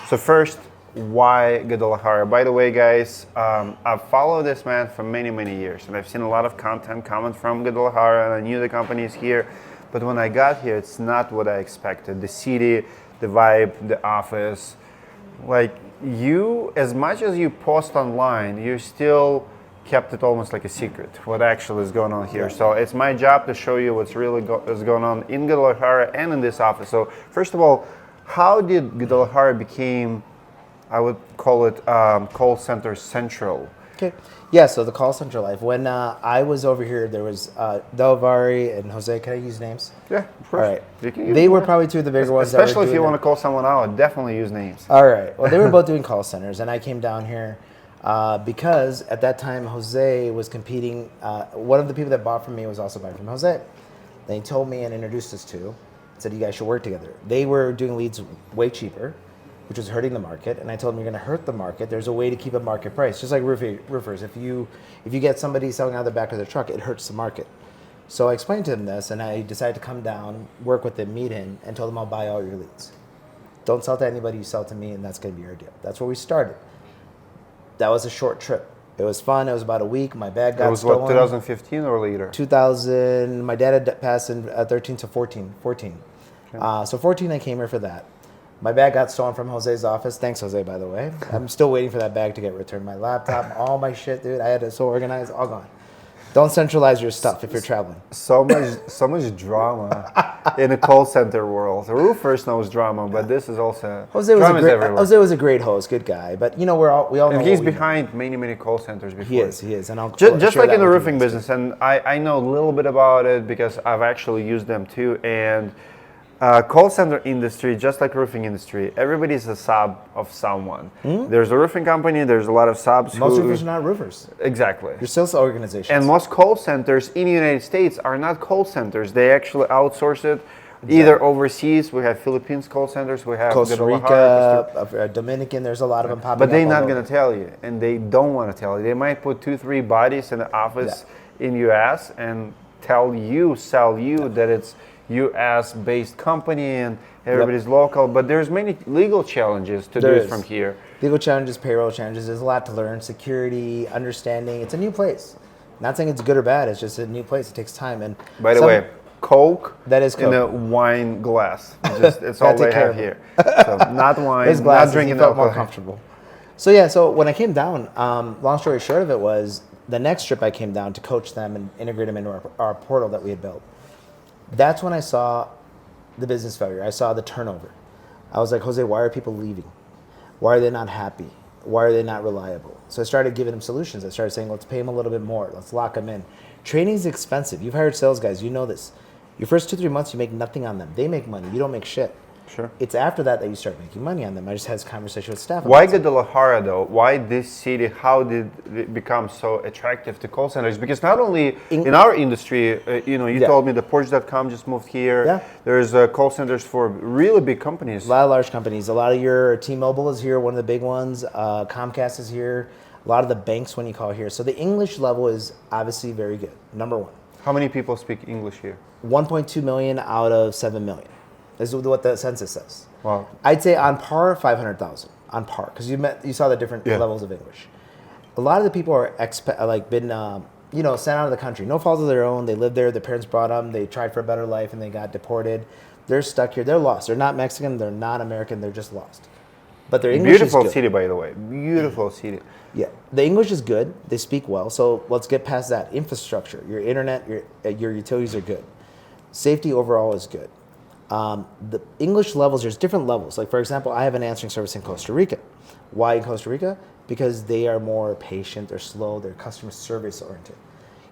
So first, why Guadalajara? By the way, guys, I've followed this man for many, many years, and I've seen a lot of content coming from Guadalajara, and I knew the company is here. But when I got here, it's not what I expected. The city, the vibe, the office. Like you, as much as you post online, you still kept it almost like a secret, what actually is going on here. So it's my job to show you what's really is going on in Guadalajara and in this office. So first of all, how did Guadalajara became, I would call it call center central? Okay. Yeah, so the call center life. When I was over here, there was Delvari and Jose. Can I use names? Yeah, of course. All right. They were probably two of the bigger ones. Especially if you want to call someone out, definitely use names. All right. Well, they were both doing call centers, and I came down here because at that time, Jose was competing. One of the people that bought from me was also buying from Jose. Then he told me and introduced us to, said you guys should work together. They were doing leads way cheaper, which was hurting the market. And I told them, you're going to hurt the market. There's a way to keep a market price. Just like roofers. If you get somebody selling out of the back of their truck, it hurts the market. So I explained to him this, and I decided to come down, work with him, meet him, and told him I'll buy all your leads. Don't sell to anybody, you sell to me, and that's going to be our deal. That's where we started. That was a short trip. It was fun. It was about a week. My bag got stolen. It was what, 2015 or later? 2000. My dad had passed in 13 to 14. Okay. So 14, I came here for that. My bag got stolen from Jose's office. Thanks, Jose, by the way. I'm still waiting for that bag to get returned. My laptop, all my shit, dude. I had it so organized, all gone. Don't centralize your stuff if you're traveling. So much drama in the call center world. The roofers knows drama, but this is also everywhere. Jose was a great host, good guy. But you know, we all know. And he's behind many call centers before. He is, and I'll just like in the roofing business. And I know a little bit about it because I've actually used them too. And call center industry, just like roofing industry, everybody's a sub of someone. There's a roofing company, there's a lot of subs. Most roofers are not roofers. Exactly. They're sales organizations. And most call centers in the United States are not call centers. They actually outsource it either overseas. We have Philippines call centers, we have Costa Rica, Dominican, there's a lot of them popping up. But they're not going to tell you, and they don't want to tell you. They might put 2-3 bodies in the office in US and sell you that it's US-based company and everybody's local, but there's many legal challenges to do it from here. Legal challenges, payroll challenges, there's a lot to learn, security, understanding. It's a new place. Not saying it's good or bad, it's just a new place. It takes time. And by the way, Coke, that is Coke in a wine glass. It's all they have here. So not wine, not drinking alcohol. More comfortable. So yeah, so when I came down, long story short of it was, the next trip I came down to coach them and integrate them into our portal that we had built. That's when I saw the business failure. I saw the turnover. I was like, Jose, why are people leaving? Why are they not happy? Why are they not reliable? So I started giving them solutions. I started saying, let's pay them a little bit more. Let's lock them in. Training is expensive. You've hired sales guys. You know this. Your first 2-3 months, you make nothing on them. They make money. You don't make shit. Sure. It's after that you start making money on them. I just had this conversation with staff. Why Guadalajara though? Why this city? How did it become so attractive to call centers? Because not only in our industry, you told me the Porsche.com just moved here. Yeah. There's call centers for really big companies. A lot of large companies. A lot of your T-Mobile is here, one of the big ones. Comcast is here. A lot of the banks when you call here. So the English level is obviously very good. Number one. How many people speak English here? 1.2 million out of 7 million. This is what the census says. Wow. I'd say on par, 500,000 on par, because you saw the different levels of English. A lot of the people are sent out of the country. No fault of their own. They lived there. Their parents brought them. They tried for a better life, and they got deported. They're stuck here. They're lost. They're not Mexican. They're not American. They're just lost. But their English is good. Beautiful city, by the way. Beautiful city. Yeah, the English is good. They speak well. So let's get past that. Infrastructure, your internet, your utilities are good. Safety overall is good. The English levels, there's different levels. Like, for example, I have an answering service in Costa Rica. Why in Costa Rica? Because they are more patient, they're slow, they're customer service oriented.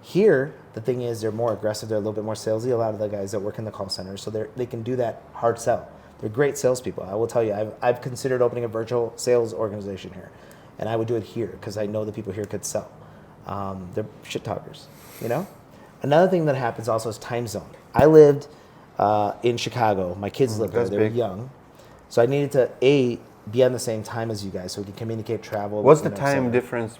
Here, the thing is they're more aggressive, they're a little bit more salesy. A lot of the guys that work in the call center, so they can do that hard sell. They're great salespeople. I will tell you, I've considered opening a virtual sales organization here. And I would do it here because I know the people here could sell. They're shit talkers, Another thing that happens also is time zone. I lived in Chicago. My kids lived there. They were young. So I needed to, be on the same time as you guys so we can communicate, travel. What's the time difference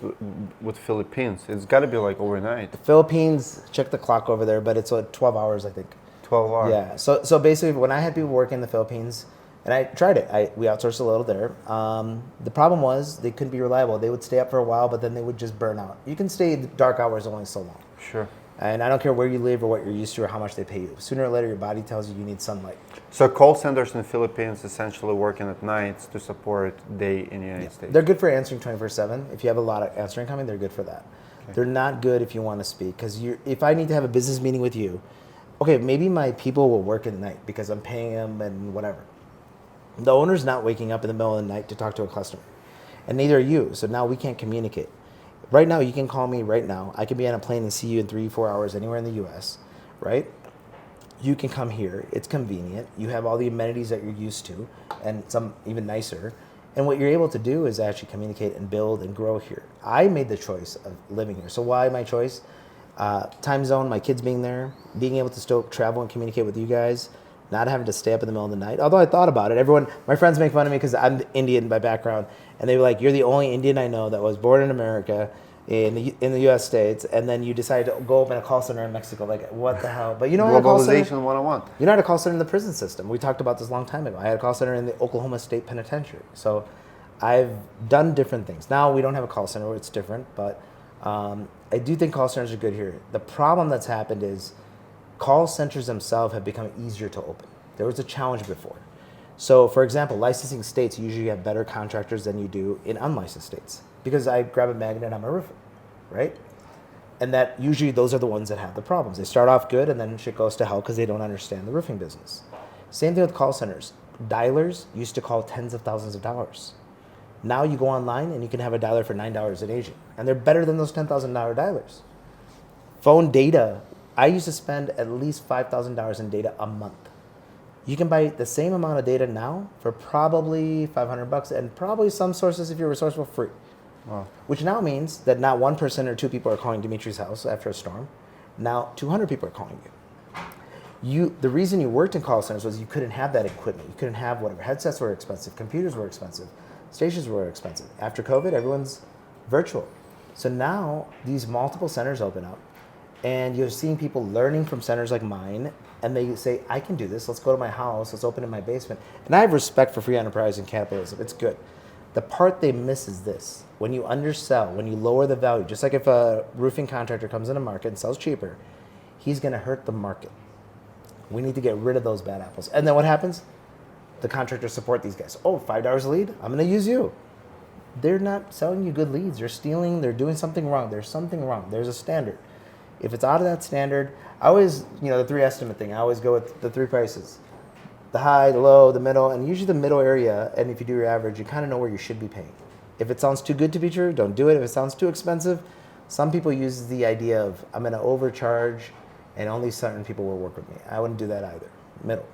with Philippines? It's got to be like overnight. The Philippines, check the clock over there, but it's 12 hours, I think. 12 hours. Yeah. So basically, when I had people work in the Philippines, And I tried it. We outsourced a little there. The problem was they couldn't be reliable. They would stay up for a while, but then they would just burn out. You can stay dark hours only so long. Sure. And I don't care where you live or what you're used to or how much they pay you. Sooner or later, your body tells you need sunlight. So call centers in the Philippines essentially working at nights to support day in the United States. They're good for answering 24/7. If you have a lot of answering coming, they're good for that. Okay. They're not good if you want to speak. Because if I need to have a business meeting with you, okay, maybe my people will work at night because I'm paying them and whatever. The owner's not waking up in the middle of the night to talk to a customer. And neither are you. So now we can't communicate. Right now, you can call me right now. I can be on a plane and see you in 3-4 hours anywhere in the U.S., right? You can come here. It's convenient. You have all the amenities that you're used to and some even nicer. And what you're able to do is actually communicate and build and grow here. I made the choice of living here. So why my choice? Time zone, my kids being there, being able to still travel and communicate with you guys, not having to stay up in the middle of the night. Although I thought about it. My friends make fun of me because I'm Indian by background. And they were like, you're the only Indian I know that was born in America, in the U.S. States, and then you decided to go open a call center in Mexico. Like, what the hell? But you know, globalization 101. You know, I had a call center in the prison system. We talked about this a long time ago. I had a call center in the Oklahoma State Penitentiary. So I've done different things. Now we don't have a call center. It's different. But I do think call centers are good here. The problem that's happened is call centers themselves have become easier to open. There was a challenge before. So, for example, licensing states usually have better contractors than you do in unlicensed states because I grab a magnet, I'm a roofer, right? And that usually those are the ones that have the problems. They start off good and then shit goes to hell because they don't understand the roofing business. Same thing with call centers. Dialers used to call tens of thousands of dollars. Now you go online and you can have a dialer for $9 an agent, and they're better than those $10,000 dialers. Phone data, I used to spend at least $5,000 in data a month. You can buy the same amount of data now for probably $500 and probably some sources, if you're resourceful, free. Wow. Which now means that not one person or two people are calling Dimitri's house after a storm. Now 200 people are calling you. The reason you worked in call centers was you couldn't have that equipment. You couldn't have whatever. Headsets were expensive. Computers were expensive. Stations were expensive. After COVID, everyone's virtual. So now these multiple centers open up, and you're seeing people learning from centers like mine, and they say, I can do this. Let's go to my house. Let's open in my basement. And I have respect for free enterprise and capitalism. It's good. The part they miss is this. When you undersell, when you lower the value, just like if a roofing contractor comes in a market and sells cheaper, he's going to hurt the market. We need to get rid of those bad apples. And then what happens? The contractors support these guys. Oh, $5 a lead? I'm going to use you. They're not selling you good leads. They're stealing. They're doing something wrong. There's something wrong. There's a standard. If it's out of that standard, I always, the 3 estimate thing, I always go with the 3 prices. The high, the low, the middle, and usually the middle area, and if you do your average, you kind of know where you should be paying. If it sounds too good to be true, don't do it. If it sounds too expensive, some people use the idea of, I'm going to overcharge and only certain people will work with me. I wouldn't do that either. Middle.